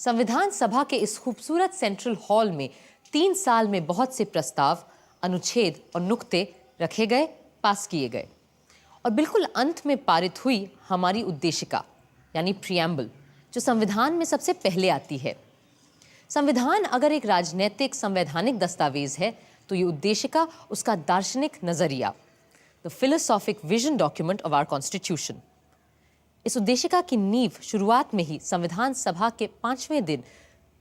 संविधान सभा के इस खूबसूरत सेंट्रल हॉल में 3 साल में बहुत से प्रस्ताव, अनुच्छेद और नुक्ते रखे गए, पास किए गए और बिल्कुल अंत में पारित हुई हमारी उद्देशिका यानी प्रियम्बल, जो संविधान में सबसे पहले आती है। संविधान अगर एक राजनीतिक संवैधानिक दस्तावेज है तो ये उद्देशिका उसका दार्शनिक नजरिया, the philosophic vision document of our constitution. इस उद्देशिका की नींव शुरुआत में ही संविधान सभा के 5वें दिन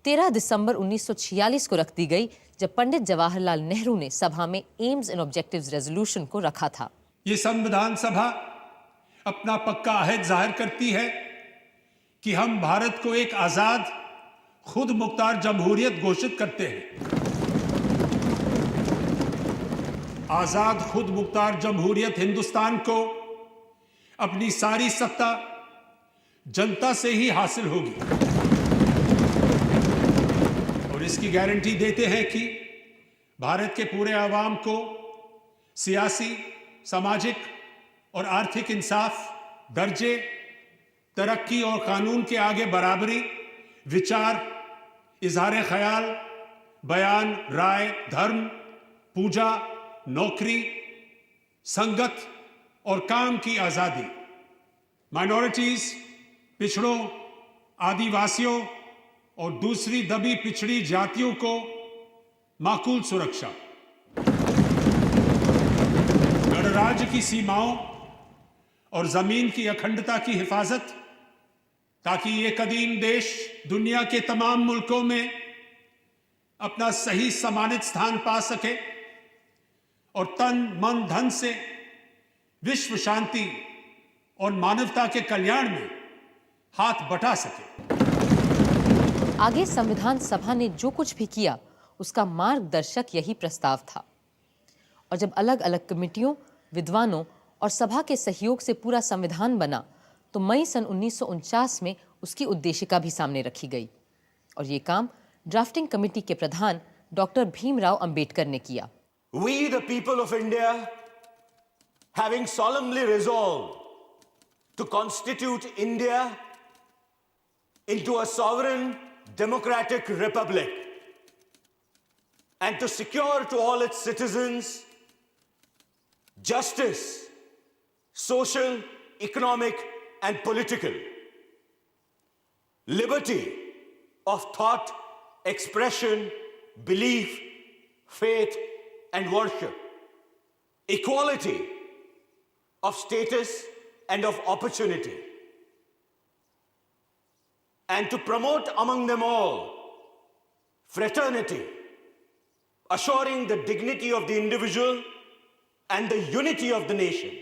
13 दिसंबर 1946 को रख दी गई, जब पंडित जवाहरलाल नेहरू ने सभा में एम्स एंड ऑब्जेक्टिव्स रेजोल्यूशन को रखा था। ये संविधान सभा अपना पक्का अहद जाहिर करती है कि हम भारत को एक आजाद खुद मुख्तार जमहूरियत घोषित करते हैं। आजाद खुद मुख्तार जमहूरियत हिंदुस्तान को अपनी सारी सत्ता जनता से ही हासिल होगी और इसकी गारंटी देते हैं कि भारत के पूरे आवाम को सियासी, सामाजिक और आर्थिक इंसाफ, दर्जे, तरक्की और कानून के आगे बराबरी, विचार, इजहार ख्याल, बयान, राय, धर्म, पूजा, नौकरी, संगत और काम की आजादी, माइनॉरिटीज, पिछड़ों, आदिवासियों और दूसरी दबी पिछड़ी जातियों को माकूल सुरक्षा, गणराज्य की सीमाओं और जमीन की अखंडता की हिफाजत, ताकि ये कदीम देश दुनिया के तमाम मुल्कों में अपना सही सम्मानित स्थान पा सके और तन, मन, धन से विश्व शांति और मानवता के कल्याण में हाथ बटा सके। आगे संविधान सभा ने जो कुछ भी किया उसका मार्गदर्शक यही प्रस्ताव था और जब अलग अलग कमिटियों, विद्वानों और सभा के सहयोग से पूरा संविधान बना तो मई सन 1949 में उसकी उद्देशिका भी सामने रखी गई और ये काम ड्राफ्टिंग कमेटी के प्रधान डॉक्टर भीमराव अंबेडकर ने किया। We the people of India, having solemnly resolved to constitute India into a sovereign democratic republic and to secure to all its citizens justice, social, economic and political, liberty of thought, expression, belief, faith and worship, equality of status and of opportunity, and to promote among them all fraternity, assuring the dignity of the individual and the unity of the nation.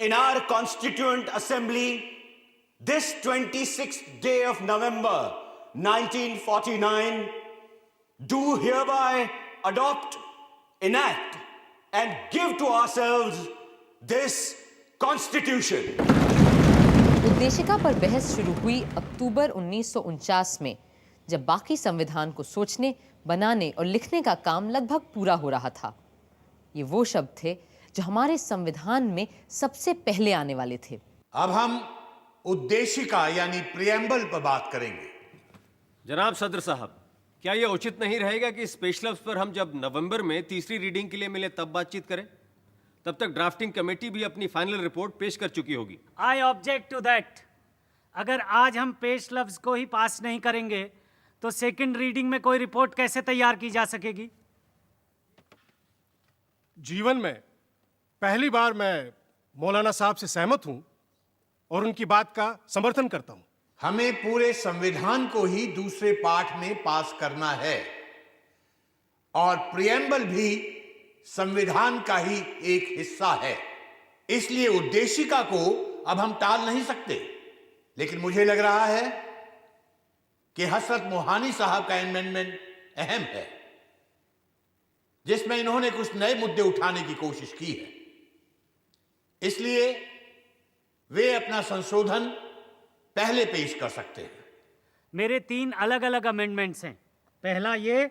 In our Constituent Assembly, this 26th day of November 1949, do hereby adopt, enact, and give to ourselves this Constitution. उद्देशिका पर बहस शुरू हुई अक्टूबर 1949 में, जब बाकी संविधान को सोचने, बनाने और लिखने का काम लगभग पूरा हो रहा था। ये वो शब्द थे जो हमारे संविधान में सबसे पहले आने वाले थे। अब हम उद्देशिका यानी प्रियम्बल पर बात करेंगे। जनाब सदर साहब, क्या यह उचित नहीं रहेगा कि स्पेशल पर हम जब नवंबर में तीसरी रीडिंग के लिए मिले तब बातचीत करें? तब तक ड्राफ्टिंग कमेटी भी अपनी फाइनल रिपोर्ट पेश कर चुकी होगी। I object to that. अगर आज हम पेश लफ्ज को ही पास नहीं करेंगे तो सेकंड रीडिंग में कोई रिपोर्ट कैसे तैयार की जा सकेगी? जीवन में पहली बार मैं मौलाना साहब से सहमत हूं और उनकी बात का समर्थन करता हूं। हमें पूरे संविधान को ही दूसरे पाठ में पास करना है और प्रियम्बल भी संविधान का ही एक हिस्सा है। इसलिए उद्देशिका को अब हम टाल नहीं सकते, लेकिन मुझे लग रहा है कि हसरत मोहानी साहब का अमेंडमेंट अहम है, जिसमें इन्होंने कुछ नए मुद्दे उठाने की कोशिश की है। इसलिए वे अपना संशोधन पहले पेश कर सकते हैं। मेरे 3 अलग अलग अमेंडमेंट्स हैं। पहला ये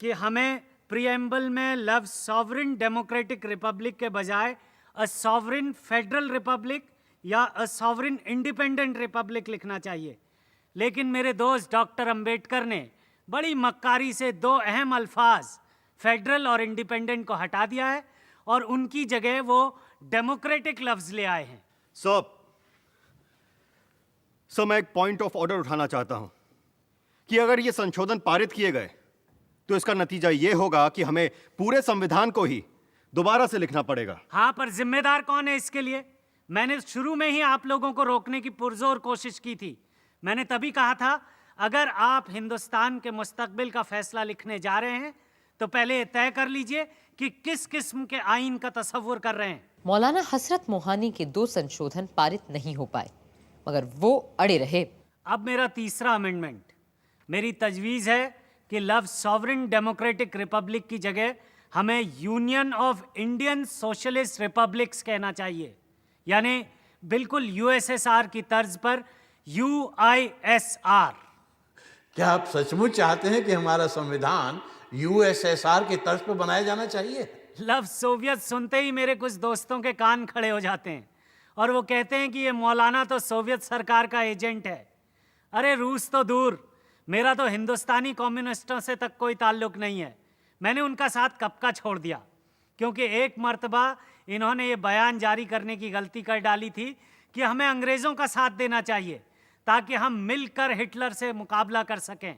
कि हमें प्रियम्बल में लफ्ज सॉवरेन डेमोक्रेटिक रिपब्लिक के बजाय अ सॉवरेन फेडरल रिपब्लिक या अ सॉवरेन इंडिपेंडेंट रिपब्लिक लिखना चाहिए। लेकिन मेरे दोस्त डॉक्टर अंबेडकर ने बड़ी मक्कारी से दो अहम अल्फाज फेडरल और इंडिपेंडेंट को हटा दिया है और उनकी जगह वो डेमोक्रेटिक लफ्ज ले आए हैं। सर मैं एक पॉइंट ऑफ ऑर्डर उठाना चाहता हूं कि अगर ये संशोधन पारित किए गए तो इसका नतीजा ये होगा कि हमें पूरे संविधान को ही दोबारा से लिखना पड़ेगा। हाँ, पर जिम्मेदार कौन है इसके लिए? मैंने शुरू में ही आप लोगों को रोकने की पुरजोर कोशिश की थी। मैंने तभी कहा था अगर आप हिंदुस्तान के मुस्तकबिल का फैसला लिखने जा रहे हैं तो पहले तय कर लीजिए कि किस किस्म के आइन का तसव्वुर कर रहे हैं। मौलाना हसरत मोहानी के 2 संशोधन पारित नहीं हो पाए मगर वो अड़े रहे। अब मेरा तीसरा अमेंडमेंट, मेरी तजवीज़ है कि लव सॉवरेन डेमोक्रेटिक रिपब्लिक की जगह हमें union of Indian socialist republics कहना चाहिए, यानी बिल्कुल यूएसएसआर की तर्ज पर UISR। क्या आप सचमुच चाहते हैं कि हमारा संविधान यूएसएसआर की तर्ज पर बनाया जाना चाहिए? लव सोवियत सुनते ही मेरे कुछ दोस्तों के कान खड़े हो जाते हैं और वो कहते हैं कि ये मौलाना तो सोवियत सरकार का एजेंट है। अरे रूस तो दूर, मेरा तो हिंदुस्तानी कम्युनिस्टों से तक कोई ताल्लुक नहीं है। मैंने उनका साथ कब का छोड़ दिया, क्योंकि एक मर्तबा इन्होंने ये बयान जारी करने की गलती कर डाली थी कि हमें अंग्रेज़ों का साथ देना चाहिए ताकि हम मिलकर हिटलर से मुकाबला कर सकें।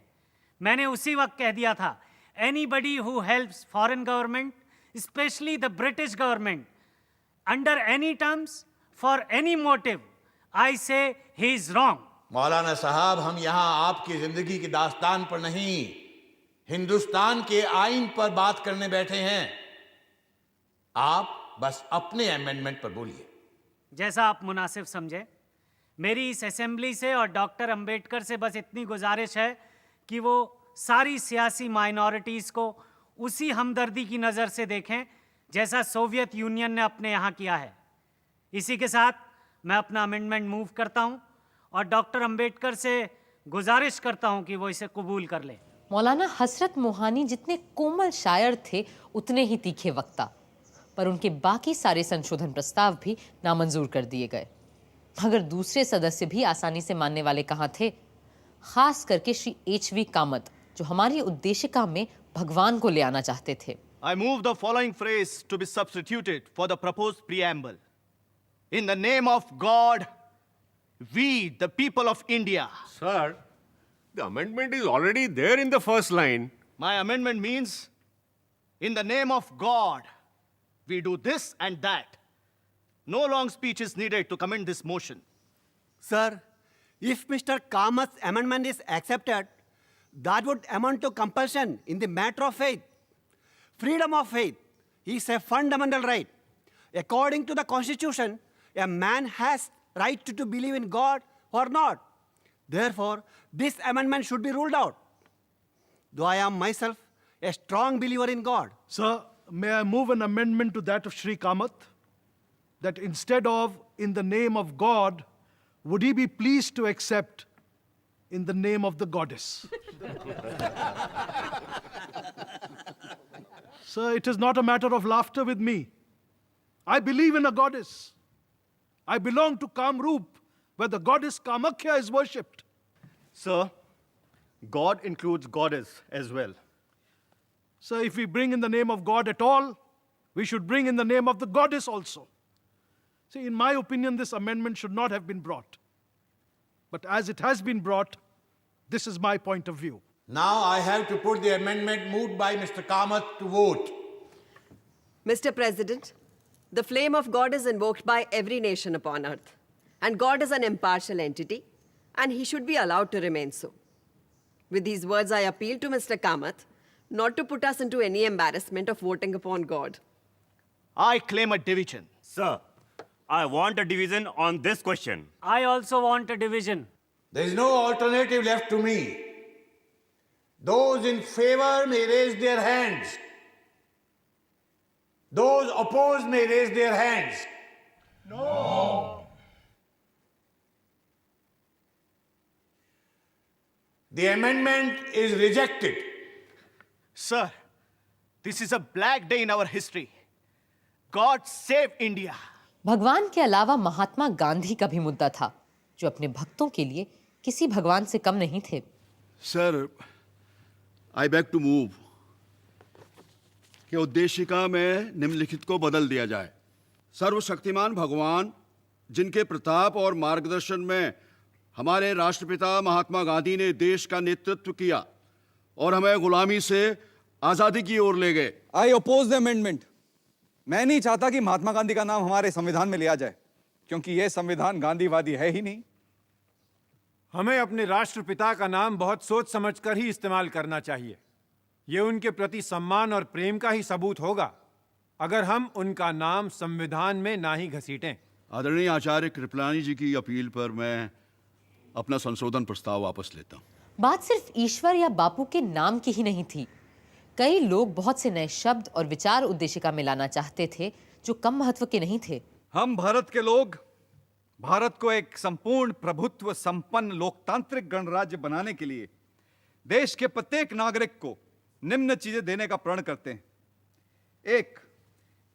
मैंने उसी वक्त कह दिया था, anybody who helps foreign government, especially the British government, under any terms for any motive, I say he is wrong. मौलाना साहब, हम यहां आपकी जिंदगी की दास्तान पर नहीं, हिंदुस्तान के आइन पर बात करने बैठे हैं। आप बस अपने अमेंडमेंट पर बोलिए। जैसा आप मुनासिब समझे। मेरी इस असेंबली से और डॉक्टर अंबेडकर से बस इतनी गुजारिश है कि वो सारी सियासी माइनॉरिटीज़ को उसी हमदर्दी की नज़र से देखें जैसा सोवियत यूनियन ने अपने यहाँ किया है। इसी के साथ मैं अपना अमेंडमेंट मूव करता हूँ और डॉक्टर अंबेडकर से गुजारिश करता हूँ कि वो इसे कबूल कर लें। मौलाना हसरत मोहानी जितने कोमल शायर थे उतने ही तीखे वक्ता, पर उनके बाकी सारे संशोधन प्रस्ताव भी नामंजूर कर दिए गए। मगर दूसरे सदस्य भी आसानी से मानने वाले कहाँ थे, खास करके श्री HV कामत, जो हमारी उद्देशिका में भगवान को ले आना चाहते थे। I move the following phrase to be substituted for the proposed preamble. In the name of God, we, the people of India. Sir, the amendment is already there in the first line. My amendment means, in the name of God, we do this and that. No long speech is needed to commend this motion. Sir, if Mr. Kamat's amendment is accepted, that would amount to compulsion in the matter of faith. Freedom of faith is a fundamental right. According to the Constitution, a man has right to believe in God or not. Therefore, this amendment should be ruled out. Though I am myself a strong believer in God. Sir, may I move an amendment to that of Shri Kamath, that instead of in the name of God, would he be pleased to accept in the name of the goddess? Sir, it is not a matter of laughter with me. I believe in a goddess. I belong to Kamrup, where the goddess Kamakhya is worshipped. Sir, God includes goddess as well. So if we bring in the name of God at all, we should bring in the name of the goddess also. See, in my opinion, this amendment should not have been brought. But as it has been brought, this is my point of view. Now I have to put the amendment moved by Mr. Kamath to vote. Mr. President, the flame of God is invoked by every nation upon earth. And God is an impartial entity, and he should be allowed to remain so. With these words, I appeal to Mr. Kamath not to put us into any embarrassment of voting upon God. I claim a division. Sir, I want a division on this question. I also want a division. There is no alternative left to me. Those in favor may raise their hands. Those opposed may raise their hands. No. The amendment is rejected. Sir, this is a black day in our history. God save India. भगवान के अलावा महात्मा गांधी का भी मुद्दा था, जो अपने भक्तों के लिए किसी भगवान से कम नहीं थे। Sir, I beg to move कि उद्देशिका में निम्नलिखित को बदल दिया जाए। सर्वशक्तिमान भगवान जिनके प्रताप और मार्गदर्शन में हमारे राष्ट्रपिता महात्मा गांधी ने देश का नेतृत्व किया और हमें गुलामी से आजादी की ओर ले गए। आई ओपोज द अमेंडमेंट। मैं नहीं चाहता कि महात्मा गांधी का नाम हमारे संविधान में लिया जाए, क्योंकि यह संविधान गांधीवादी है ही नहीं। हमें अपने राष्ट्रपिता का नाम बहुत सोच समझकर ही इस्तेमाल करना चाहिए। ये उनके प्रति सम्मान और प्रेम का ही सबूत होगा अगर हम उनका नाम संविधान में ना ही घसीटें। आदरणीय आचार्य कृपलानी जी की अपील पर मैं अपना संशोधन प्रस्ताव वापस लेता हूं। बात सिर्फ ईश्वर या बापू के नाम की ही नहीं थी। कई लोग बहुत से नए शब्द और विचार उद्देशिका में लाना चाहते थे जो कम महत्व के नहीं थे। हम भारत के लोग भारत को एक संपूर्ण प्रभुत्व संपन्न लोकतांत्रिक गणराज्य बनाने के लिए देश के प्रत्येक नागरिक को निम्न चीजें देने का प्रण करते हैं। 1.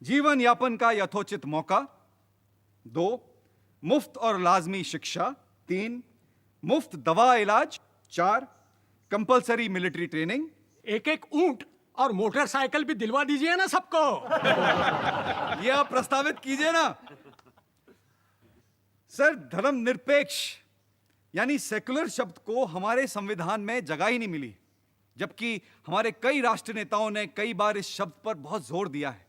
जीवन यापन का यथोचित मौका। 2. मुफ्त और लाजमी शिक्षा। 3. मुफ्त दवा इलाज। 4. Compulsory military training. एक एक ऊंट और मोटरसाइकिल भी दिलवा दीजिए ना सबको। ये आप प्रस्तावित कीजिए ना। सर, धर्मनिरपेक्ष यानी सेकुलर शब्द को हमारे संविधान में जगह ही नहीं मिली, जबकि हमारे कई राष्ट्र नेताओं ने कई बार इस शब्द पर बहुत जोर दिया है।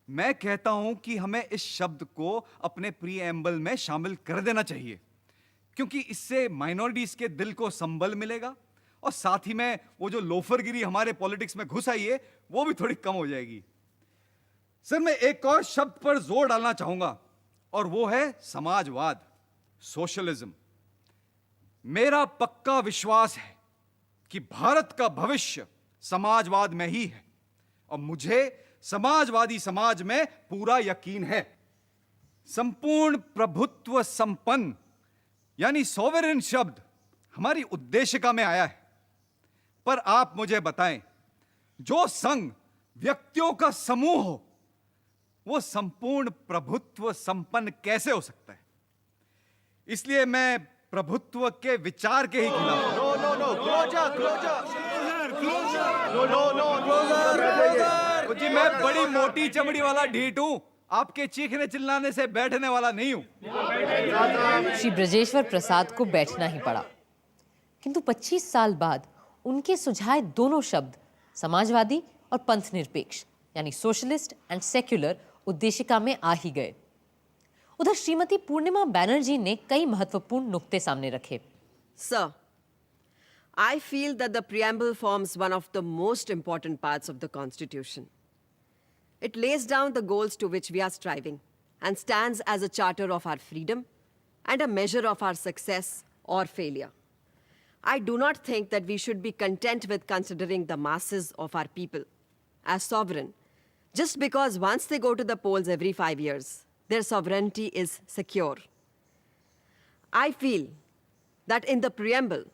मैं कहता हूं कि हमें इस शब्द को अपने प्रीएम्बल में शामिल कर देना चाहिए, क्योंकि इससे माइनॉरिटीज के दिल को संबल मिलेगा और साथ ही में वो जो लोफरगिरी हमारे पॉलिटिक्स में घुस आई है वो भी थोड़ी कम हो जाएगी। सर, मैं एक और शब्द पर जोर डालना चाहूंगा और वो है समाजवाद, सोशलिज्म। मेरा पक्का विश्वास है कि भारत का भविष्य समाजवाद में ही है और मुझे समाजवादी समाज में पूरा यकीन है। संपूर्ण प्रभुत्व संपन्न यानी सॉवरेन शब्द हमारी उद्देशिका में आया है, पर आप मुझे बताएं, जो संघ व्यक्तियों का समूह हो वो संपूर्ण प्रभुत्व संपन्न कैसे हो सकता है? इसलिए मैं प्रभुत्व के विचार के ही खिलाफ हूं। जी, मैं बड़ी मोटी चमड़ी वाला ढीठ हूं, आपके चीखने चिल्लाने से बैठने वाला नहीं हूं। श्री ब्रजेश्वर प्रसाद को बैठना ही पड़ा, किंतु 25 साल बाद उनके सुझाए दोनों शब्द समाजवादी और पंथ निरपेक्ष यानी सोशलिस्ट एंड सेक्युलर उद्देशिका में आ ही गए। उधर श्रीमती पूर्णिमा बैनर्जी ने कई महत्वपूर्ण नुक्ते सामने रखे। Sir, I feel that the preamble forms one of the most important parts of the Constitution. It lays down the goals to which we are striving and stands as a charter of our freedom and a measure of our success or failure. I do not think that we should be content with considering the masses of our people as sovereign just because once they go to the polls every 5 years, their sovereignty is secure. I feel that in the preamble,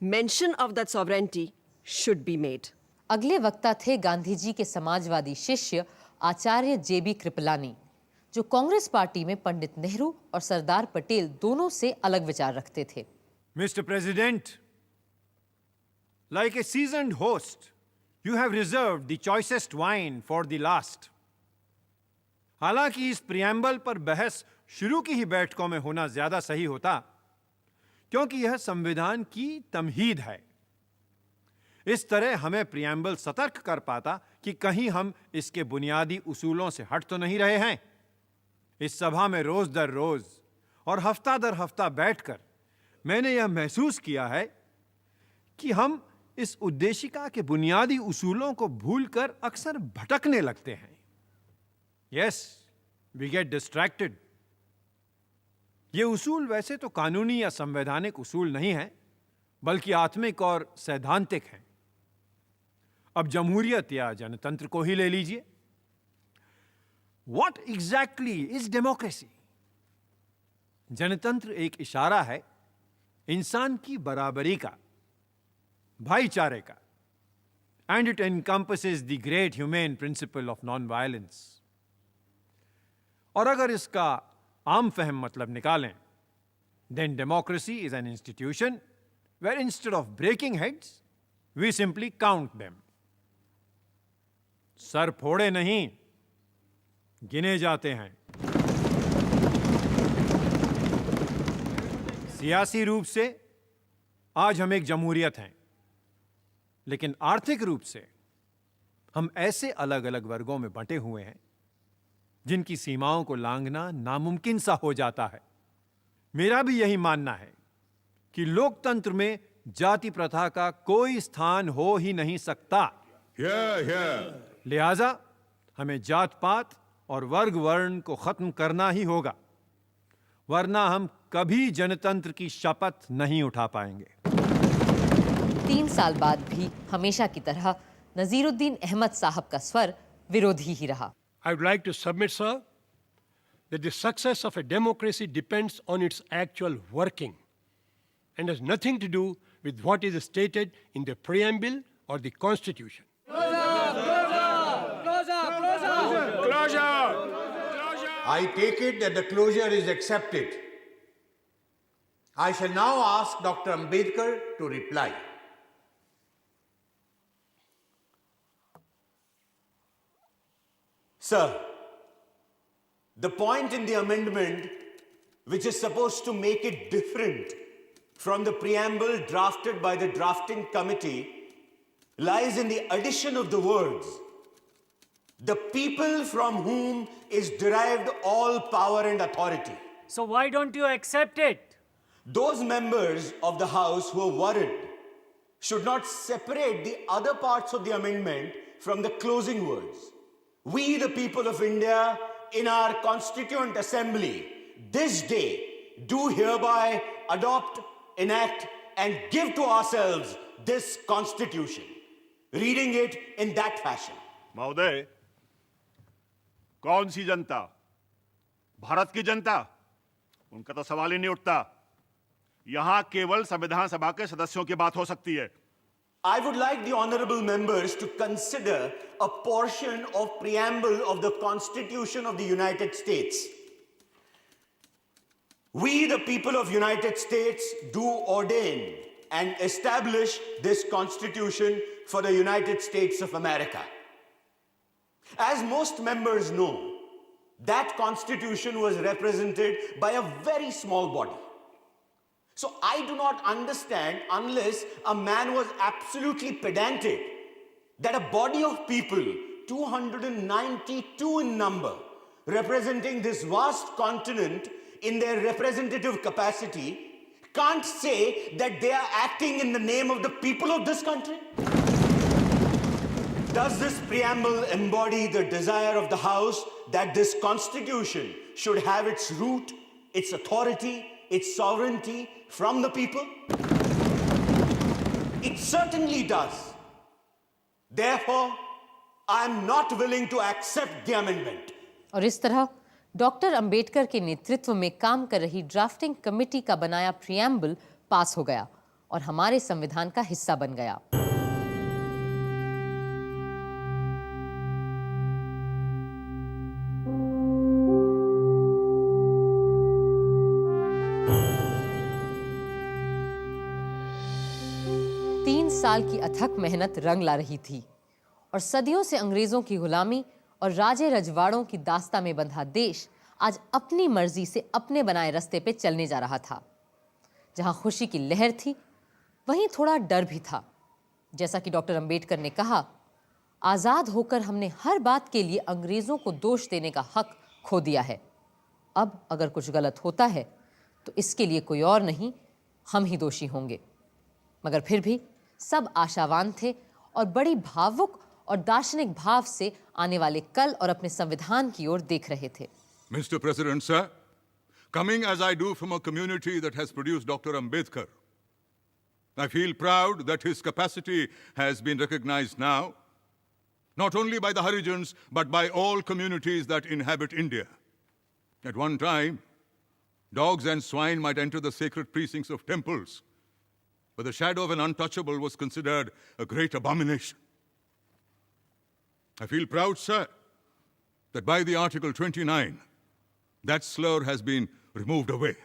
mention of that sovereignty should be made. अगले वक्ता थे गांधी जी के समाजवादी शिष्य आचार्य जेबी कृपलानी, जो Congress party में पंडित नेहरू और सरदार पटेल दोनों से अलग विचार रखते थे। Mr. President, like a seasoned host, you have reserved the choicest wine for the last. हालांकि इस प्रियम्बल पर बहस शुरू की ही बैठकों में होना ज्यादा सही होता, क्योंकि यह संविधान की तमहीद है। इस तरह हमें प्रियम्बल सतर्क कर पाता कि कहीं हम इसके बुनियादी उसूलों से हट तो नहीं रहे हैं। इस सभा में रोज दर रोज और हफ्ता दर हफ्ता बैठकर मैंने यह महसूस किया है कि हम इस उद्देशिका के बुनियादी उसूलों को भूलकर अक्सर भटकने लगते हैं। Yes, we get distracted. ये उसूल वैसे तो कानूनी या संवैधानिक उसूल नहीं है, बल्कि आत्मिक और सैद्धांतिक हैं। अब जमहूरियत या जनतंत्र को ही ले लीजिए। What exactly is democracy? जनतंत्र एक इशारा है इंसान की बराबरी का, भाईचारे का, and it encompasses the great humane principle of non-violence. और अगर इसका आम फहम मतलब निकालें then democracy is an institution where instead of breaking heads, we simply count them. Sir फोड़े नहीं, गिने जाते हैं. सियासी रूप से आज हम एक जमहूरियत हैं, लेकिन आर्थिक रूप से हम ऐसे अलग अलग वर्गों में बंटे हुए हैं जिनकी सीमाओं को लांघना नामुमकिन सा हो जाता है. मेरा भी यही मानना है कि लोकतंत्र में जाति प्रथा का कोई स्थान हो ही नहीं सकता. लिहाजा हमें जात पात और वर्ग वर्ण को खत्म करना ही होगा, वरना हम कभी जनतंत्र की शपथ नहीं उठा पाएंगे. 3 साल बाद भी हमेशा की तरह नजीरुद्दीन अहमद साहब का स्वर विरोधी ही रहा. I would like to submit, sir, that the success of a democracy depends on its actual working and has nothing to do with what is stated in the preamble or the constitution. I take it that the closure is accepted. I shall now ask Dr. Ambedkar to reply. Sir, the point in the amendment which is supposed to make it different from the preamble drafted by the drafting committee lies in the addition of the words, "the people from whom is derived all power and authority." So why don't you accept it? Those members of the House who are worried should not separate the other parts of the amendment from the closing words. We, the people of India, in our Constituent Assembly, this day, do hereby adopt, enact, and give to ourselves this Constitution. Reading it in that fashion. महोदय, कौन सी जनता? भारत की जनता? उनका तो सवाल ही नहीं उठता. यहां केवल संविधान सभा के सदस्यों की बात हो सकती है. I would like the honorable members to consider a portion of preamble of the Constitution of the United States. We, the people of United States, do ordain and establish this Constitution for the United States of America. As most members know, that Constitution was represented by a very small body. So I do not understand, unless a man was absolutely pedantic, that a body of people, 292 in number, representing this vast continent in their representative capacity, can't say that they are acting in the name of the people of this country. Does this preamble embody the desire of the House that this Constitution should have its root, its authority, its sovereignty from the people? It certainly does. Therefore, I am not willing to accept the amendment. और इस तरह doctor Ambedkar के नेतृत्व में काम कर रही drafting committee का बनाया प्रियम्बल पास हो गया और हमारे संविधान का हिस्सा बन गया. साल की अथक मेहनत रंग ला रही थी और सदियों से अंग्रेजों की गुलामी और राजे रजवाड़ों की दास्ता में बंधा देश आज अपनी मर्जी से अपने बनाए रास्ते पे चलने जा रहा था. जहां खुशी की लहर थी, वहीं थोड़ा डर भी था. जैसा कि डॉक्टर अंबेडकर ने कहा, आजाद होकर हमने हर बात के लिए अंग्रेजों को दोष देने का हक खो दिया है. अब अगर कुछ गलत होता है तो इसके लिए कोई और नहीं, हम ही दोषी होंगे. मगर फिर भी सब आशावान थे और बड़ी भावुक और दार्शनिक भाव से आने वाले कल और अपने संविधान की ओर देख रहे थे. Mr. President, sir, coming as I do from a community that has produced Dr. Ambedkar, I feel proud that his capacity has been recognized now, not only by the Harijans, but by all communities that inhabit India. At one time, dogs and swine might enter the sacred precincts of temples, but the shadow of an untouchable was considered a great abomination. I feel proud, sir, that by the Article 29, that slur has been removed away.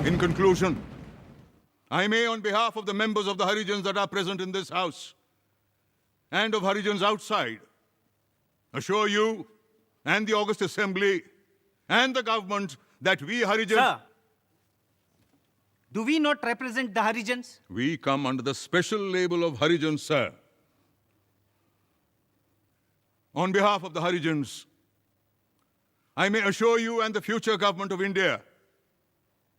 In conclusion, I may, on behalf of the members of the Harijans that are present in this house and of Harijans outside, assure you and the August Assembly and the government that we Harijans... Sir, do we not represent the Harijans? We come under the special label of Harijans, sir. On behalf of the Harijans, I may assure you and the future government of India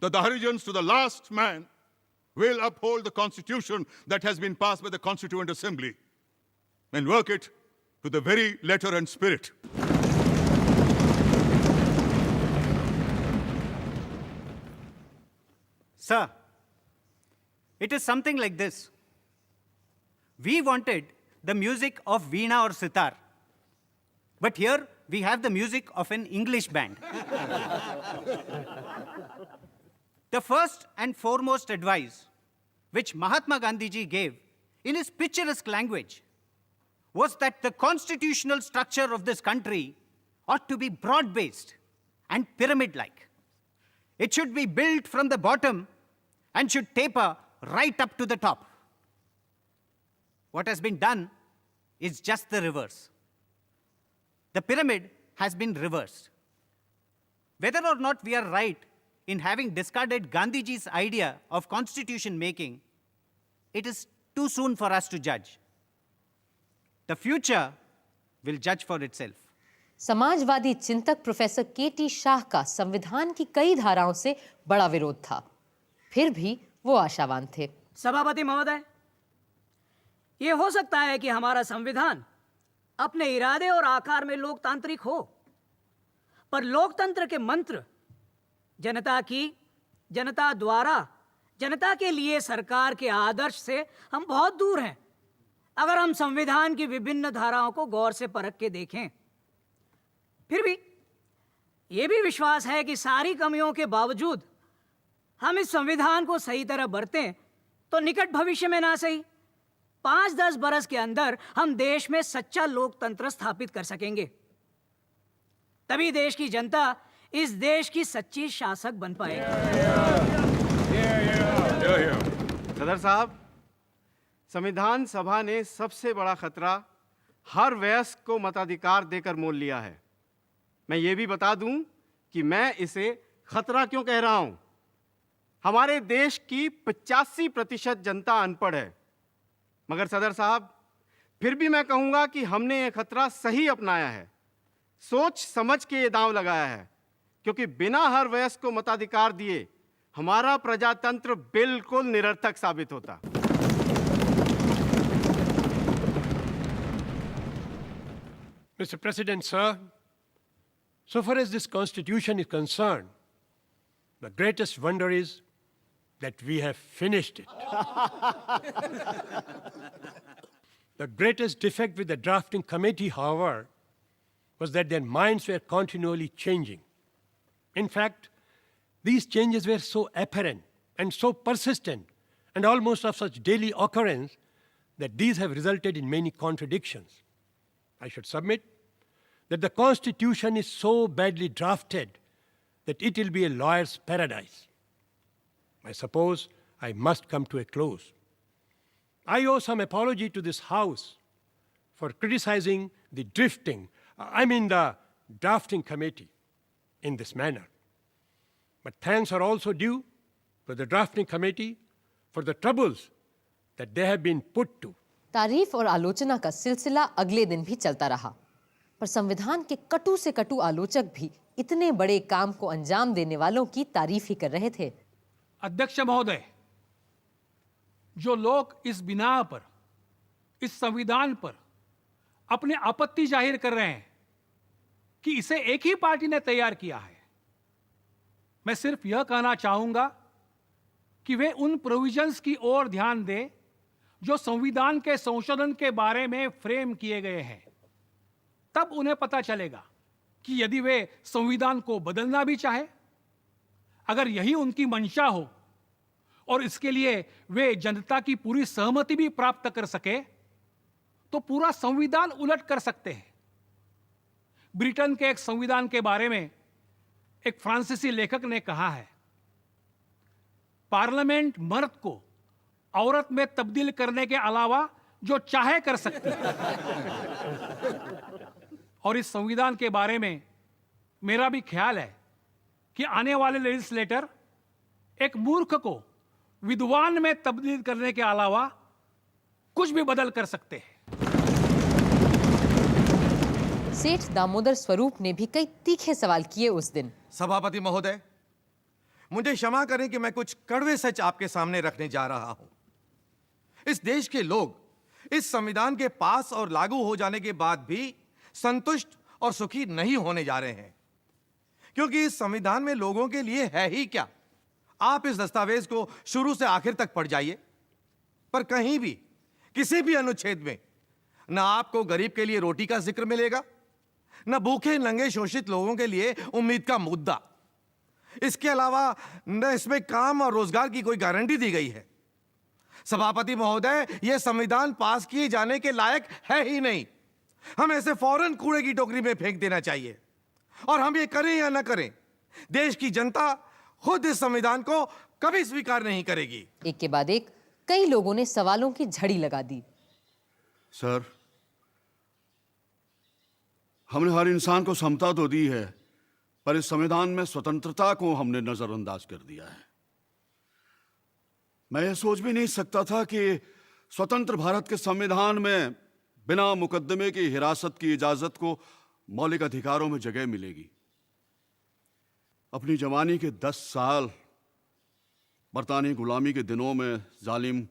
that the Harijans to the last man will uphold the constitution that has been passed by the Constituent Assembly and work it to the very letter and spirit. Sir, it is something like this. We wanted the music of Veena or Sitar, but here we have the music of an English band. The first and foremost advice which Mahatma Gandhi ji gave in his picturesque language was that the constitutional structure of this country ought to be broad-based and pyramid-like. It should be built from the bottom and should taper right up to the top. What has been done is just the reverse. The pyramid has been reversed. Whether or not we are right in having discarded Gandhiji's idea of constitution making, it is too soon for us to judge. The future will judge for itself. Samajwadi चिंतक professor केटी शाह का संविधान की कई धाराओं से बड़ा विरोध था, फिर भी वो आशावान थे। सभापति महोदय, ये हो सकता है कि हमारा संविधान अपने इरादे और आकार में लोकतांत्रिक हो, पर लोकतंत्र के मंत्र जनता की, जनता द्वारा, जनता के लिए सरकार के आदर्श से हम बहुत दूर हैं। अगर हम संविधान की विभिन्न धाराओं को गौर से परख के देखें, फिर भी ये भी विश्वास है कि सारी कमियों के बावजूद हम इस संविधान को सही तरह बरतें तो निकट भविष्य में ना सही 5-10 बरस के अंदर हम देश में सच्चा लोकतंत्र स्थापित कर सकेंगे। तभी देश की जनता इस देश की सच्ची शासक बन पाएगी। सदर साहब, संविधान सभा ने सबसे बड़ा खतरा हर वयस्क को मताधिकार देकर मोल लिया है। मैं ये भी बता दूं कि मैं इसे खतरा क्यों कह रहा हूं। हमारे देश की 85% जनता अनपढ़ है, मगर सदर साहब फिर भी मैं कहूंगा कि हमने ये खतरा सही अपनाया है, सोच समझ के ये दांव लगाया है, क्योंकि बिना हर वयस्क को मताधिकार दिए हमारा प्रजातंत्र बिल्कुल निरर्थक साबित होता। Mr. President, sir, so far as this Constitution is concerned, the greatest wonder is that we have finished it. The greatest defect with the drafting committee, however, was that their minds were continually changing. In fact, these changes were so apparent and so persistent and almost of such daily occurrence that these have resulted in many contradictions. I should submit that the Constitution is so badly drafted that it will be a lawyer's paradise. I suppose I must come to a close. I owe some apology to this House for criticizing the the drafting committee in this manner. But thanks are also due to the drafting committee for the troubles that they have been put to. तारीफ और आलोचना का सिलसिला अगले दिन भी चलता रहा, पर संविधान के कटु से कटु आलोचक भी इतने बड़े काम को अंजाम देने वालों की तारीफ ही कर रहे थे। अध्यक्ष महोदय, जो लोग इस बिना पर, इस संविधान पर अपने आपत्ति जाहिर कर रहे हैं कि इसे एक ही पार्टी ने तैयार किया है, मैं सिर्फ यह कहना चाहूंगा कि वे उन प्रोविजंस की ओर ध्यान दें जो संविधान के संशोधन के बारे में फ्रेम किए गए हैं। तब उन्हें पता चलेगा कि यदि वे संविधान को बदलना भी चाहे, अगर यही उनकी मंशा हो और इसके लिए वे जनता की पूरी सहमति भी प्राप्त कर सके, तो पूरा संविधान उलट कर सकते हैं। ब्रिटेन के एक संविधान के बारे में एक फ्रांसीसी लेखक ने कहा है, पार्लियामेंट मर्द को औरत में तब्दील करने के अलावा जो चाहे कर सकती है। और इस संविधान के बारे में मेरा भी ख्याल है कि आने वाले लेजिस्लेटर एक मूर्ख को विद्वान में तब्दील करने के अलावा कुछ भी बदल कर सकते हैं। सेठ दामोदर स्वरूप ने भी कई तीखे सवाल किए उस दिन। सभापति महोदय, मुझे क्षमा करें कि मैं कुछ कड़वे सच आपके सामने रखने जा रहा हूं। इस देश के लोग इस संविधान के पास और लागू हो जाने के बाद भी संतुष्ट और सुखी नहीं होने जा रहे हैं, क्योंकि इस संविधान में लोगों के लिए है ही क्या। आप इस दस्तावेज को शुरू से आखिर तक पढ़ जाइए, पर कहीं भी किसी भी अनुच्छेद में ना आपको गरीब के लिए रोटी का जिक्र मिलेगा, न भूखे नंगे शोषित लोगों के लिए उम्मीद का मुद्दा। इसके अलावा न इसमें काम और रोजगार की कोई गारंटी दी गई है। सभापति महोदय, यह संविधान पास किए जाने के लायक है ही नहीं। हम ऐसे फौरन कूड़े की टोकरी में फेंक देना चाहिए। और हम ये करें या ना करें, देश की जनता खुद इस संविधान को कभी स्वीकार नहीं करेगी। एक के बाद एक कई लोगों ने सवालों की झड़ी लगा दी। सर, हमने हर इंसान को समता तो दी है, पर इस संविधान में स्वतंत्रता को हमने नजरअंदाज कर दिया है। मैं यह सोच भी नहीं सकता था कि स्वतंत्र भारत के संविधान में बिना मुकदमे की हिरासत की इजाजत को मौलिक अधिकारों में जगह मिलेगी। अपनी जवानी के 10 साल बरतानी गुलामी के दिनों में जालिम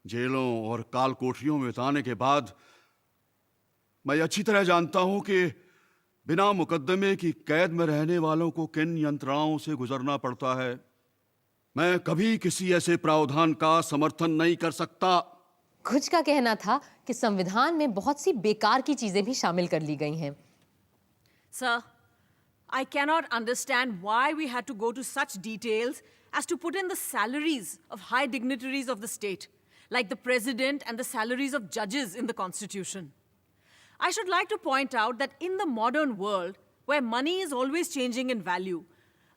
जेलों और काल कोठरियों में बिताने के बाद मैं अच्छी तरह जानता हूं कि बिना मुकदमे की कैद में रहने वालों को किन यंत्रणाओं से गुजरना पड़ता है। मैं कभी किसी ऐसे प्रावधान का समर्थन नहीं कर सकता। कुछ का कहना था कि संविधान में बहुत सी बेकार की चीजें भी शामिल कर ली गई हैं। Sir, I cannot understand why we had to go to such details as to put in the salaries of high dignitaries of the state, like the president and the salaries of judges in the Constitution. I should like to point out that in the modern world, where money is always changing in value,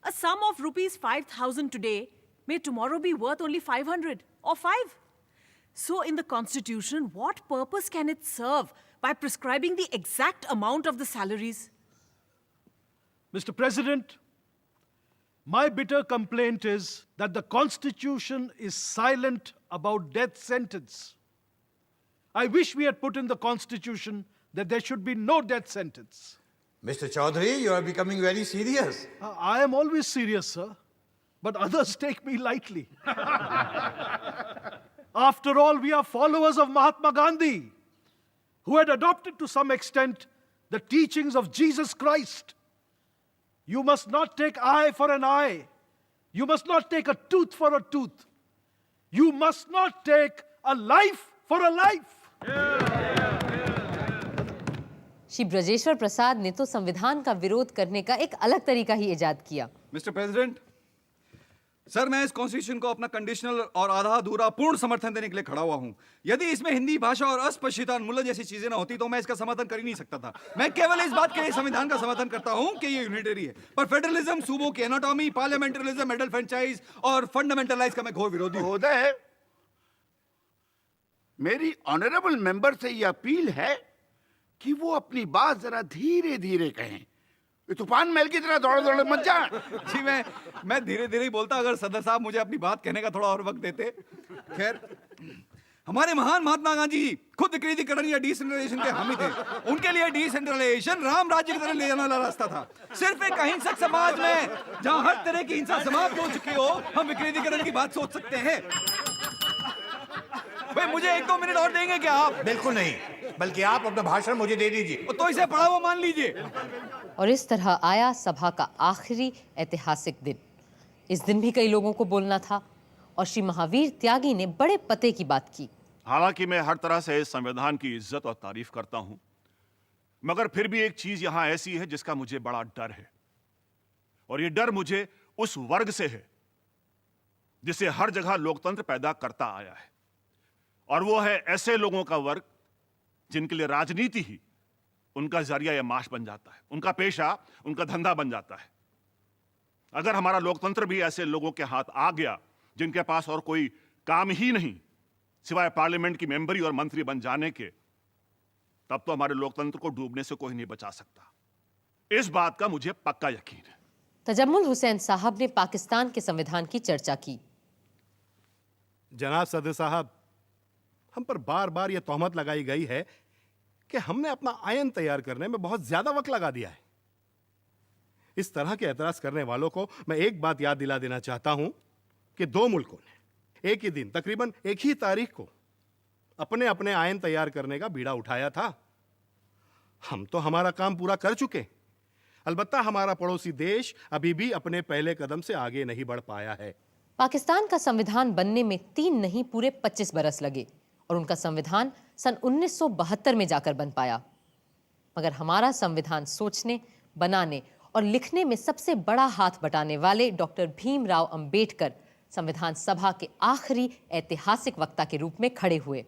a sum of rupees 5,000 today may tomorrow be worth only 500 or 5. So in the Constitution, what purpose can it serve by prescribing the exact amount of the salaries? Mr. President, my bitter complaint is that the Constitution is silent about death sentence. I wish we had put in the Constitution that there should be no death sentence. Mr. Chaudhary, you are becoming very serious. I am always serious, sir, but others take me lightly. After all, we are followers of Mahatma Gandhi, who had adopted to some extent the teachings of Jesus Christ. You must not take eye for an eye. You must not take a tooth for a tooth. You must not take a life for a life. Shri Brajeshwar प्रसाद ने तो संविधान का विरोध करने का एक अलग तरीका ही इजाद किया। मिस्टर प्रेसिडेंट, सर, मैं इस कॉन्स्टिट्यूशन को अपना कंडीशनल और आधा अधूरा पूर्ण समर्थन देने के लिए खड़ा हुआ हूं। यदि इसमें हिंदी भाषा और अस्पृश्यता उन्मूलन जैसी चीजें ना होती तो मैं इसका समर्थन कर ही नहीं सकता था। मैं केवल इस बात के लिए संविधान का समर्थन करता हूं कि ये यूनिटरी है, पर फेडरलिज्म, सूबों की एनाटॉमी, पार्लियामेंटरिज्म, एडल्ट फ्रेंचाइज और फंडामेंटलाइज का मैं घोर विरोधी हूं। मेरी ऑनरेबल मेंबर से ये अपील है कि वो अपनी बात जरा धीरे धीरे कहें। तूफान महल की तरह दौड़ दौड़ मत जा। जी, मैं धीरे धीरे ही बोलता, अगर सदर साहब मुझे अपनी बात कहने का थोड़ा और वक्त देते। खैर, हमारे महान महात्मा गांधी जी खुद विकेंद्रीकरण या डिसेंट्रलाइजेशन के हामी थे। उनके लिए डिसेंट्रलाइजेशन राम राज्य की तरह ले जाने वाला रास्ता था। सिर्फ एक अहिंसक समाज में जहां हर तरह की हिंसा समाप्त हो चुकी हो, हम विकेंद्रीकरण की बात सोच सकते हैं। भाई, मुझे 1-2 मिनट और देंगे क्या आप? बिल्कुल नहीं, बल्कि आप अपना भाषण मुझे दे दीजिए। तो इसे पढ़ा हुआ मान लीजिए। और इस तरह आया सभा का आखिरी ऐतिहासिक दिन। इस दिन भी कई लोगों को बोलना था और श्री महावीर त्यागी ने बड़े पते की बात की। हालांकि मैं हर तरह से इस संविधान की इज्जत और तारीफ करता हूं, मगर फिर भी एक चीज यहां ऐसी है जिसका मुझे बड़ा डर है, और ये डर मुझे उस वर्ग से है जिसे हर जगह लोकतंत्र पैदा करता आया है, और वो है ऐसे लोगों का वर्ग जिनके लिए राजनीति ही उनका जरिया या माश बन जाता है, उनका पेशा, उनका धंधा बन जाता है। अगर हमारा लोकतंत्र भी ऐसे लोगों के हाथ आ गया जिनके पास और कोई काम ही नहीं सिवाय पार्लियामेंट की मेंबरी और मंत्री बन जाने के, तब तो हमारे लोकतंत्र को डूबने से कोई नहीं बचा सकता। इस बात का मुझे पक्का यकीन है। तजम्मुल हुसैन साहब ने पाकिस्तान के संविधान की चर्चा की। जनाब सदर साहब, हम पर बार बार यह तोहमत लगाई गई है कि हमने अपना आयन तैयार करने में बहुत ज्यादा वक्त लगा दिया है। इस तरह के एतराज करने वालों को मैं एक बात याद दिला देना चाहता हूं कि दो मुल्कों ने एक ही दिन, तकरीबन एक ही तारीख को अपने अपने आयन तैयार करने का बीड़ा उठाया था। हम तो हमारा काम पूरा कर चुके, अलबत्ता हमारा पड़ोसी देश अभी भी अपने पहले कदम से आगे नहीं बढ़ पाया है। पाकिस्तान का संविधान बनने में 3 नहीं पूरे 25 बरस लगे और उनका संविधान सन 1972 में जाकर बन पाया। मगर हमारा संविधान सोचने, बनाने और लिखने में सबसे बड़ा हाथ बटाने वाले डॉक्टर भीमराव अंबेडकर संविधान सभा के आखिरी ऐतिहासिक वक्ता के रूप में खड़े हुए।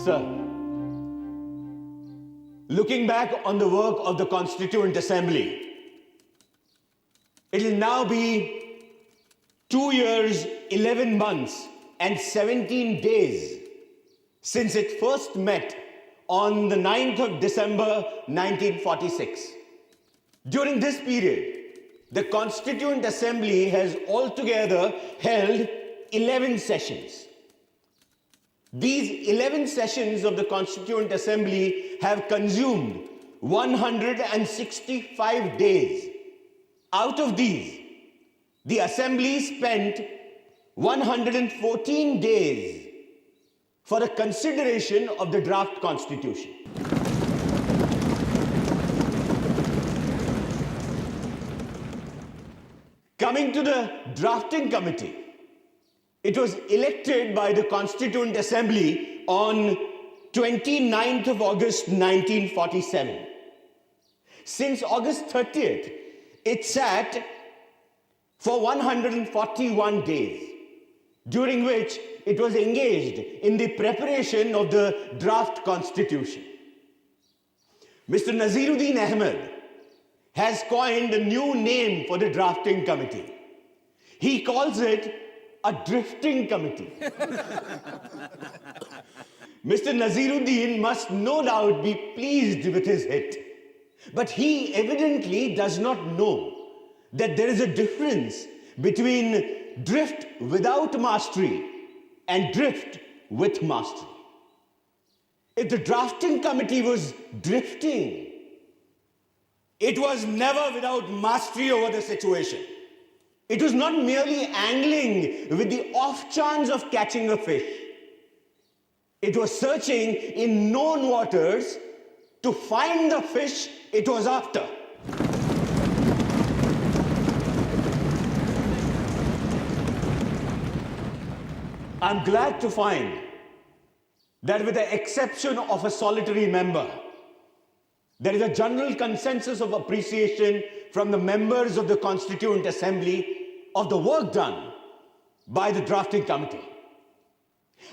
Sir, looking back on the work of the Constituent Assembly, it will now be 2 years, 11 months, and 17 days since it first met on the 9th of December 1946. During this period, the Constituent Assembly has altogether held 11 sessions. These 11 sessions of the Constituent Assembly have consumed 165 days. Out of these, the Assembly spent 114 days for the consideration of the draft Constitution. Coming to the drafting committee, it was elected by the Constituent Assembly on 29th of August 1947. Since August 30th, it sat for 141 days, during which it was engaged in the preparation of the draft Constitution. Mr. Naziruddin Ahmed has coined a new name for the drafting committee. He calls it a drifting committee. Mr. Naziruddin must no doubt be pleased with his hit, but he evidently does not know that there is a difference between drift without mastery and drift with mastery. If the drafting committee was drifting, it was never without mastery over the situation. It was not merely angling with the off chance of catching a fish. It was searching in known waters to find the fish it was after. I'm glad to find that with the exception of a solitary member, there is a general consensus of appreciation from the members of the Constituent Assembly of the work done by the drafting committee.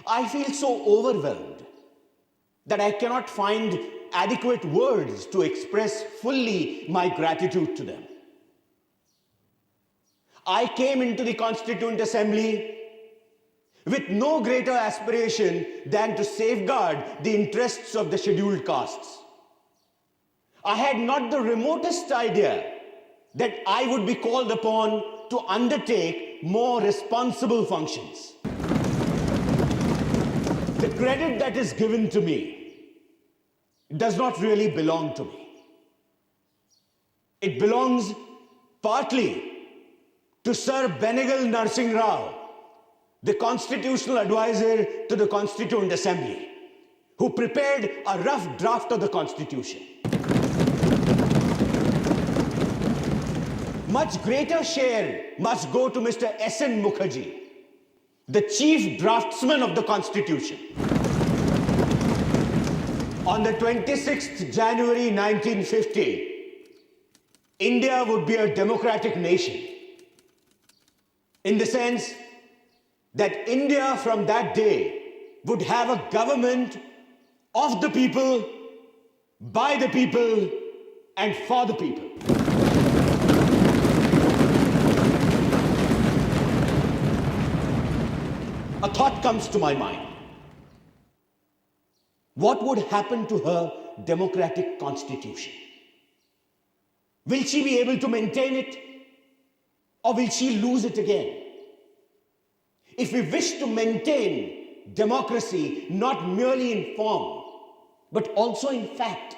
I feel so overwhelmed that I cannot find adequate words to express fully my gratitude to them. I came into the Constituent Assembly with no greater aspiration than to safeguard the interests of the scheduled castes. I had not the remotest idea that I would be called upon to undertake more responsible functions. The credit that is given to me does not really belong to me. It belongs partly to Sir Benegal Narsingh Rao, the constitutional advisor to the Constituent Assembly, who prepared a rough draft of the Constitution. Much greater share must go to Mr. S.N. Mukherjee, the chief draftsman of the Constitution. On the 26th January 1950, India would be a democratic nation, in the sense that India from that day would have a government of the people, by the people, and for the people. A thought comes to my mind. What would happen to her democratic constitution? Will she be able to maintain it, or will she lose it again? If we wish to maintain democracy not merely in form, but also in fact,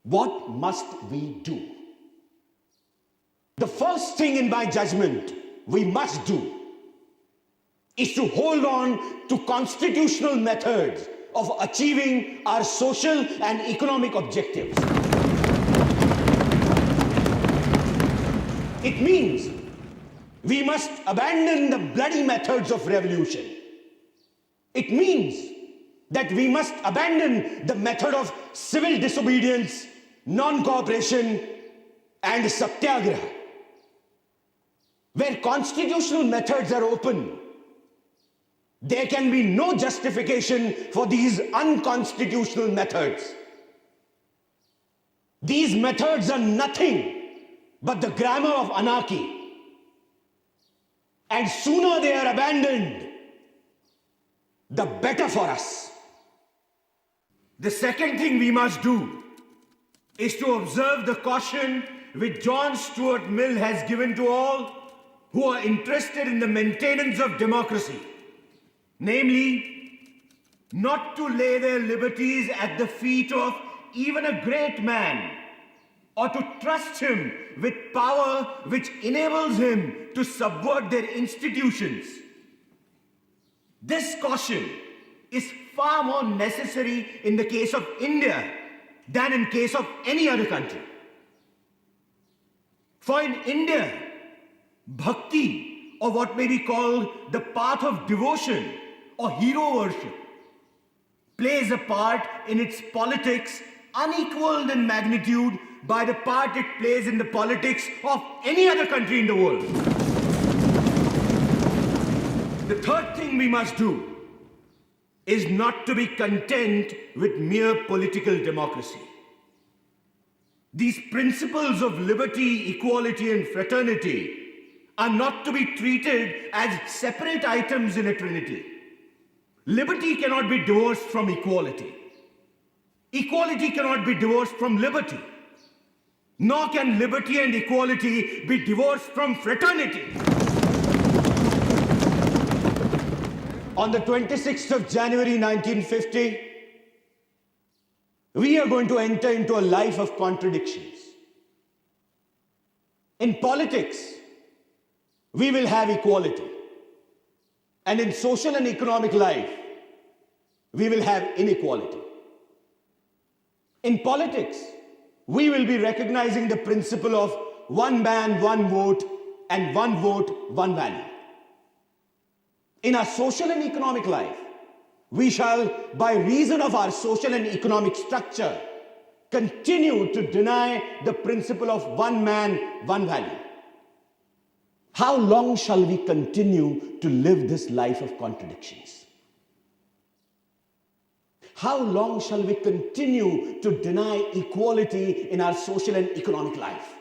what must we do? The first thing in my judgment we must do is to hold on to constitutional methods of achieving our social and economic objectives. It means we must abandon the bloody methods of revolution. It means that we must abandon the method of civil disobedience, non-cooperation, and satyagraha. Where constitutional methods are open, there can be no justification for these unconstitutional methods. These methods are nothing but the grammar of anarchy. And sooner they are abandoned, the better for us. The second thing we must do is to observe the caution which John Stuart Mill has given to all who are interested in the maintenance of democracy. Namely, not to lay their liberties at the feet of even a great man, or to trust him with power which enables him to subvert their institutions. This caution is far more necessary in the case of India than in case of any other country. For in India, bhakti, or what may be called the path of devotion or hero worship, plays a part in its politics unequaled in magnitude by the part it plays in the politics of any other country in the world. The third thing we must do is not to be content with mere political democracy. These principles of liberty, equality, and fraternity are not to be treated as separate items in a trinity. Liberty cannot be divorced from equality. Equality cannot be divorced from liberty. Nor can liberty and equality be divorced from fraternity. On the 26th of January 1950, we are going to enter into a life of contradictions. In politics, we will have equality. And in social and economic life, we will have inequality. In politics, we will be recognizing the principle of one man, one vote, and one vote, one value. In our social and economic life, we shall, by reason of our social and economic structure, continue to deny the principle of one man, one value. How long shall we continue to live this life of contradictions? How long shall we continue to deny equality in our social and economic life?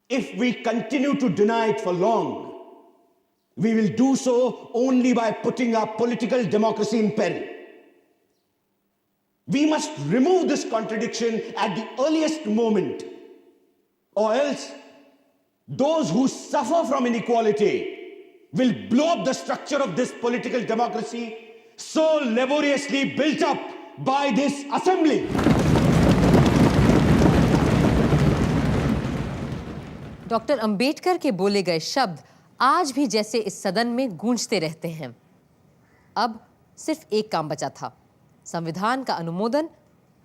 If we continue to deny it for long, we will do so only by putting our political democracy in peril. We must remove this contradiction at the earliest moment, or else those who suffer from inequality will blow up the structure of this political democracy so laboriously built up by this assembly. Doctor Ambedkar के बोले गए शब्द आज भी जैसे इस सदन में गूंजते रहते हैं। अब सिर्फ एक काम बचा था, संविधान का अनुमोदन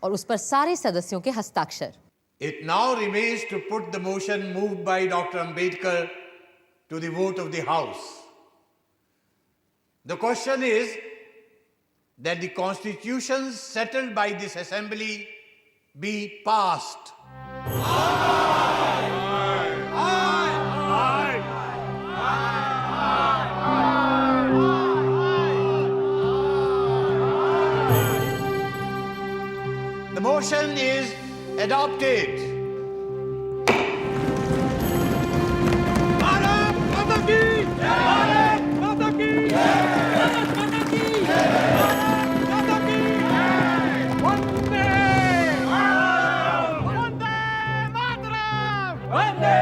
और उस पर सारे सदस्यों के हस्ताक्षर। It now remains to put the motion moved by Dr. Ambedkar to the vote of the House. The question is that the constitutions settled by this assembly be passed. The motion is adopted. Bharat माता की जय! भारत माता की जय! भारत माता की जय! भारत माता की जय! वंदे मातरम! वंदे मातरम! वंदे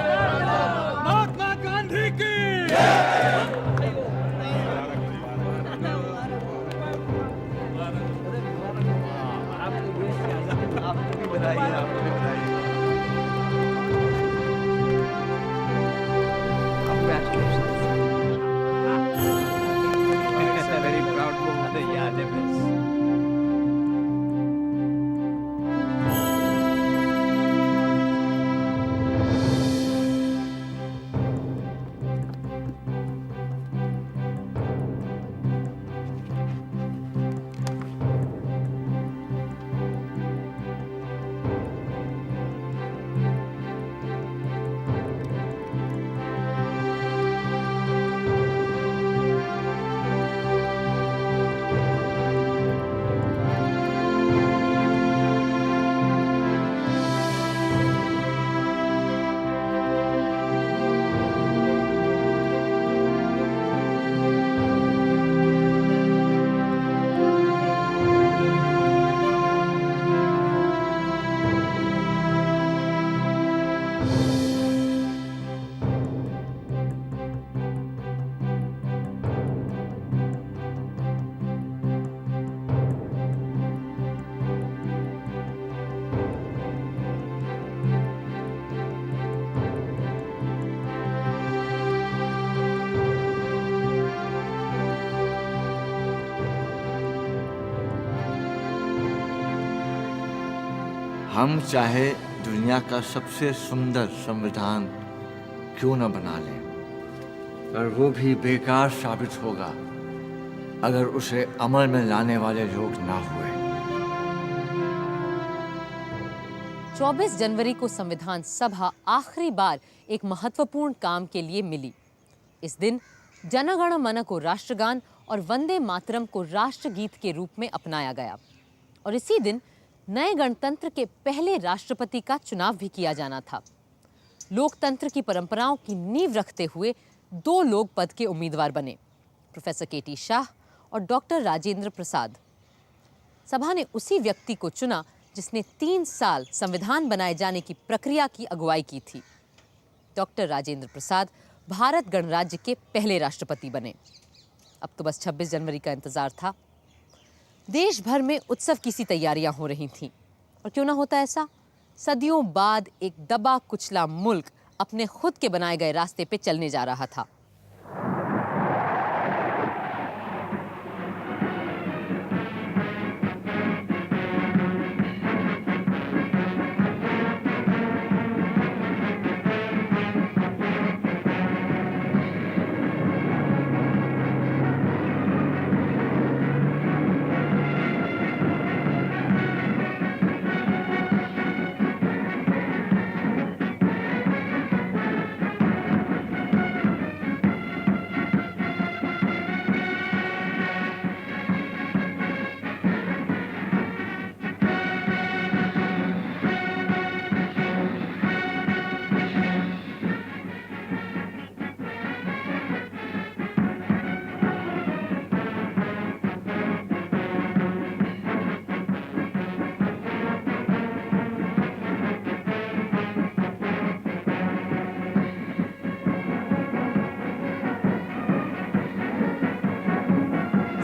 मातरम! महात्मा गांधी की हम चाहे दुनिया का सबसे सुंदर संविधान क्यों न बना लें, पर वो भी बेकार साबित होगा अगर उसे अमल में लाने वाले लोग ना हुए। 24 जनवरी को संविधान सभा आखिरी बार एक महत्वपूर्ण काम के लिए मिली। इस दिन जन गण मन को राष्ट्रगान और वंदे मातरम को राष्ट्रगीत के रूप में अपनाया गया और इसी दिन नए गणतंत्र के पहले राष्ट्रपति का चुनाव भी किया जाना था। लोकतंत्र की परंपराओं की नींव रखते हुए 2 लोग पद के उम्मीदवार बने, प्रोफेसर केटी शाह और डॉक्टर राजेंद्र प्रसाद। सभा ने उसी व्यक्ति को चुना जिसने 3 साल संविधान बनाए जाने की प्रक्रिया की अगुवाई की थी। डॉक्टर राजेंद्र प्रसाद भारत गणराज्य के पहले राष्ट्रपति बने। अब तो बस 26 जनवरी का इंतजार था। देश भर में उत्सव की सी तैयारियां हो रही थीं और क्यों ना होता ऐसा, सदियों बाद एक दबा कुचला मुल्क अपने खुद के बनाए गए रास्ते पे चलने जा रहा था।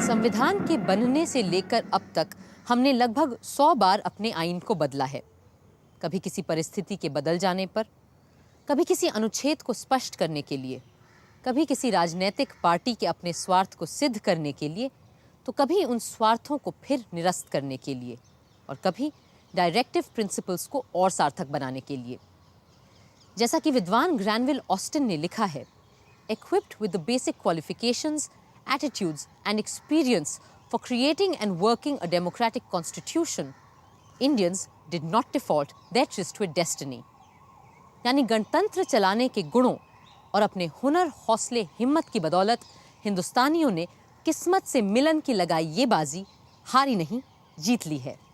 संविधान के बनने से लेकर अब तक हमने लगभग 100 बार अपने आईन को बदला है। कभी किसी परिस्थिति के बदल जाने पर, कभी किसी अनुच्छेद को स्पष्ट करने के लिए, कभी किसी राजनीतिक पार्टी के अपने स्वार्थ को सिद्ध करने के लिए, तो कभी उन स्वार्थों को फिर निरस्त करने के लिए और कभी डायरेक्टिव प्रिंसिपल्स को और सार्थक बनाने के लिए। जैसा कि विद्वान ग्रैनविल ऑस्टिन ने लिखा है, equipped with the basic qualifications, attitudes and experience for creating and working a democratic constitution, Indians did not default their tryst to a destiny. यानी गणतंत्र चलाने के गुणों और अपने हुनर, हौसले, हिम्मत की बदौलत हिंदुस्तानियों ने किस्मत से मिलन की लगाई ये बाजी हारी नहीं, जीत ली है।